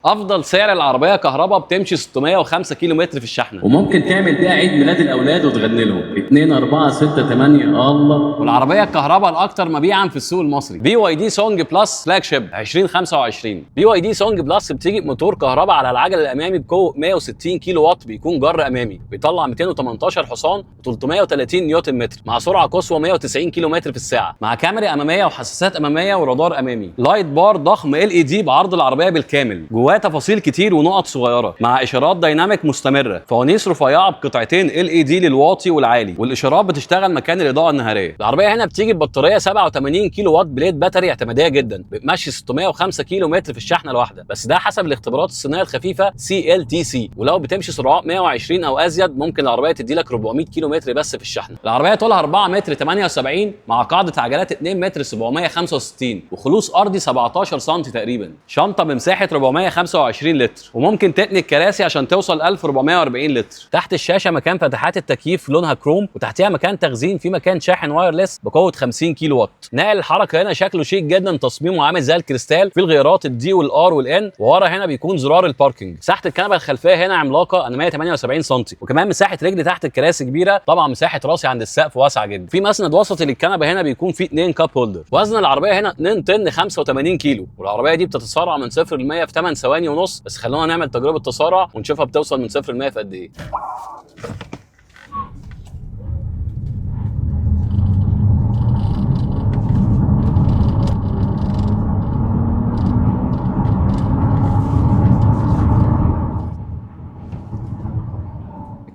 افضل سعر العربيه كهرباء بتمشي 605 كيلو متر في الشحنه، وممكن تعمل بيها عيد ميلاد الاولاد وتغني لهم 2 4 6 8 الله. والعربيه الكهرباء الاكثر مبيعا في السوق المصري بي واي دي سونج بلس فلاج شيب 2025. بي واي دي سونج بلس بتيجي بموتور كهرباء على العجل الامامي بقوه 160 كيلو وات، بيكون جر امامي، بيطلع 218 حصان و330 نيوتن متر، مع سرعه قصوى 190 كيلو متر في الساعه، مع كاميرا اماميه وحساسات اماميه ورادار امامي، لايت بار ضخم ال اي دي بعرض العربيه بالكامل، جواه تفاصيل كتير ونقط صغيره، مع اشارات دايناميك مستمره، فوانيس رفيعه بقطعتين ال اي دي للواطي والعالي، والاشارات بتشتغل مكان الاضاءه النهاريه. العربيه هنا بتيجي ببطاريه 87 كيلو وات بليد باتري اعتماديه جدا، بتمشي 605 كيلو متر في الشحنه الواحده، بس ده حسب الاختبارات الصينيه الخفيفه CLTC، ولو بتمشي سرعات 120 او ازيد ممكن العربيه تدي لك 400 كيلو متر بس في الشحنه. العربيه طولها 4 متر 78 مع قاعده عجلات 2 متر 765 وخلوص ارضي 17 سم تقريبا، شنطه بمساحه 425 لتر، وممكن تتني الكراسي عشان توصل 1440 لتر. تحت الشاشه مكان فتحات التكييف لونها كروم، وتحتها مكان تخزين في مكان شاحن وايرلس بقوه 50 كيلو وات. نقل الحركه هنا شكله شيك جدا، تصميمه عامل زي الكريستال، في الغيارات الدي والار والان، وورا هنا بيكون زرار الباركنج. مساحه الكنبه الخلفيه هنا عملاقه، انا 178 سم، وكمان مساحه رجل تحت الكراسي كبيره، طبعا مساحه راسي عند السقف واسعه جدا. في مسند وسطي للكنبه هنا بيكون فيه 2 كاب هولدر. وزن العربيه هنا 2 طن 85 كيلو، والعربيه دي بتتسارع من 0 ل 100 في 8 ثواني ونص، بس خلونا نعمل تجربه تسارع ونشوفها بتوصل من 0 ل 100 في قد ايه.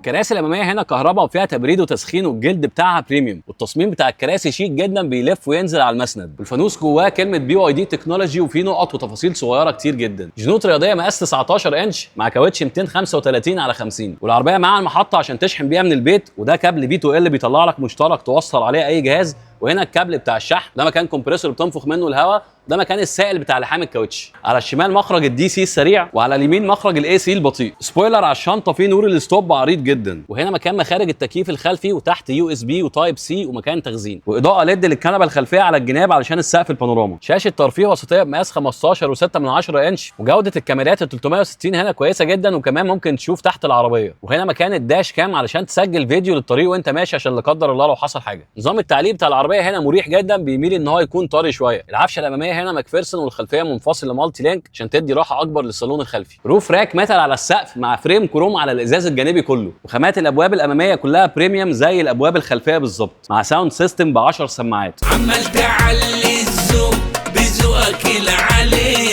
الكراسي الاماميه هنا كهرباء وفيها تبريد وتسخين، والجلد بتاعها بريميوم، والتصميم بتاع الكراسي شيك جدا، بيلف وينزل على المسند، والفانوس جواه كلمه بي واي دي تكنولوجي، وفيه نقط وتفاصيل صغيره كتير جدا. جنوط رياضيه مقاس 19 انش مع كاوتش 235 على 50، والعربيه معاها المحطه عشان تشحن بيها من البيت، وده كابل بي تو ال بيطلع لك مشترك توصل عليه اي جهاز، وهنا الكابل بتاع الشحن، ده مكان كومبريسور بتنفخ منه الهواء، ده مكان السائل بتاع لحام الكاوتش. على الشمال مخرج الدي سي السريع، وعلى اليمين مخرج الاي سي البطيء. سبويلر على الشنطه فيه نور الستوب عريض جدا، وهنا مكان مخارج التكييف الخلفي، وتحت يو اس بي وتايب سي ومكان تخزين، واضاءه ليد للكنبه الخلفيه على الجناب علشان السقف البانوراما. شاشه ترفيه وسطيه بمقاس 15 و6 انش، وجوده الكاميرات ال 360 هنا كويسه جدا، وكمان ممكن تشوف تحت العربيه. وهنا مكان الداش كام علشان تسجل فيديو للطريق وانت ماشي، عشان لا قدر الله لو حصل حاجه. نظام التعليق بتاع العربيه هنا مريح جدا، بيميل ان هو يكون طري شويه. العفشه الاماميه هنا ماكفيرسون، والخلفيه منفصله مالتي لينك عشان تدي راحه اكبر للصالون الخلفي. روف راك ميتال على السقف مع فريم كروم على الازاز الجانبي كله، وخامات الابواب الاماميه كلها بريميوم زي الابواب الخلفيه بالظبط، مع ساوند سيستم ب 10 سماعات. عمال تعلي الذوق بذوقك العلي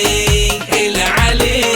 العلي.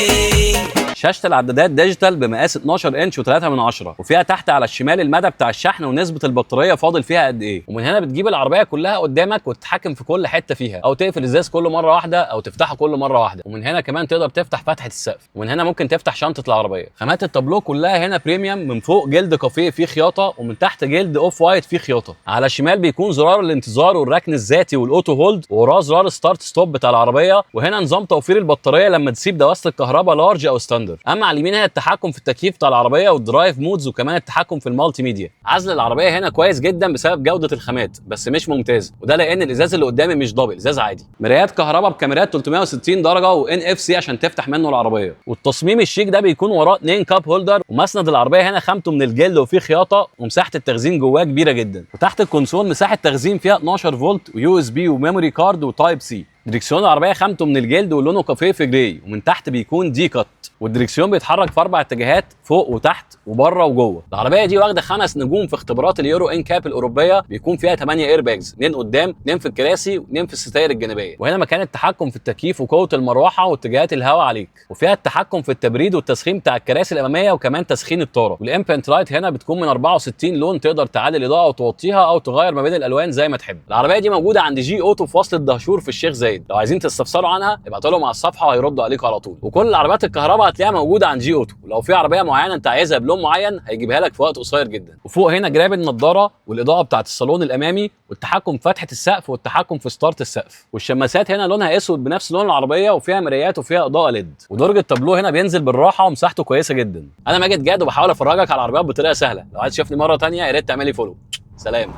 شاشه العدادات ديجيتال بمقاس 12 انش و3 وفيها تحت على الشمال المدى بتاع الشحن ونسبه البطاريه فاضل فيها قد ايه، ومن هنا بتجيب العربيه كلها قدامك وتتحكم في كل حته فيها، او تقفل الازاز كل مره واحده او تفتحه كل مره واحده، ومن هنا كمان تقدر تفتح فتحه السقف، ومن هنا ممكن تفتح شنطه العربيه. خامات التابلو كلها هنا بريميوم، من فوق جلد كافيه فيه خياطه، ومن تحت جلد اوف وايت فيه خياطه. على الشمال بيكون زرار الانتظار والركن الذاتي والاوتو هولد، ووراه زرار ستارت ستوب بتاع العربيه، وهنا نظام توفير البطاريه لما تسيب دواسه الكهرباء لارج او ستاندر. اما على اليمين هنا التحكم في التكييف بتاع العربيه والدرايف مودز، وكمان التحكم في المالتي ميديا. عزل العربيه هنا كويس جدا بسبب جوده الخامات، بس مش ممتاز، وده لان الازاز اللي قدامي مش دبل، ازاز عادي. مرايات كهرباء بكاميرات 360 درجه وان اف سي عشان تفتح منه العربيه، والتصميم الشيك ده بيكون وراه 2 كاب هولدر، ومسند العربيه هنا خامته من الجلد وفيه خياطه، ومساحه التخزين جواه كبيره جدا، وتحت الكونسول مساحه تخزين فيها 12 فولت ويو اس بي وميموري كارد وتايب سي. دريكسيون العربيه خامته من الجلد ولونه كافيه في جراي، ومن تحت بيكون دي كات، والدريكسيون بيتحرك في 4 اتجاهات، فوق وتحت وبره وجوه. العربيه دي واخده 5 نجوم في اختبارات اليورو ان كاب الاوروبيه، بيكون فيها 8 اير باجز، 2 قدام 2 في الكراسي و2 في الستاير الجانبيه، وهنا مكان التحكم في التكييف وقوه المروحه واتجاهات الهواء عليك، وفيها التحكم في التبريد والتسخين بتاع الكراسي الاماميه، وكمان تسخين الطاره. والامبنت لايت هنا بتكون من 64 لون، تقدر تعلي الاضاءه وتوطيها او تغير ما بين الالوان زي ما تحب. العربيه دي موجوده عند جي اوتو في وصل الدهشور في الشيخ زايد، لو عايزين تستفسروا عنها ابعتوا لهم على الصفحه وهيردوا عليكم على طول. وكل العربيات الكهرباء هتلاقيها موجوده عند جي اوتو، ولو في عربيه معينه انت عايزها بلون معين هيجيبها لك في وقت قصير جدا. وفوق هنا جراب النضاره والاضاءه بتاعه الصالون الامامي، والتحكم في فتحه السقف والتحكم في ستارت السقف، والشماسات هنا لونها اسود بنفس لون العربيه، وفيها مرايات وفيها اضاءه ليد، ودرج التابلو هنا بينزل بالراحه ومساحته كويسه جدا. انا ماجد جاد وبحاول افرجك على العربيات بطريقه سهله، لو عايز تشوفني مره ثانيه يا ريت تعملي فولو. سلام.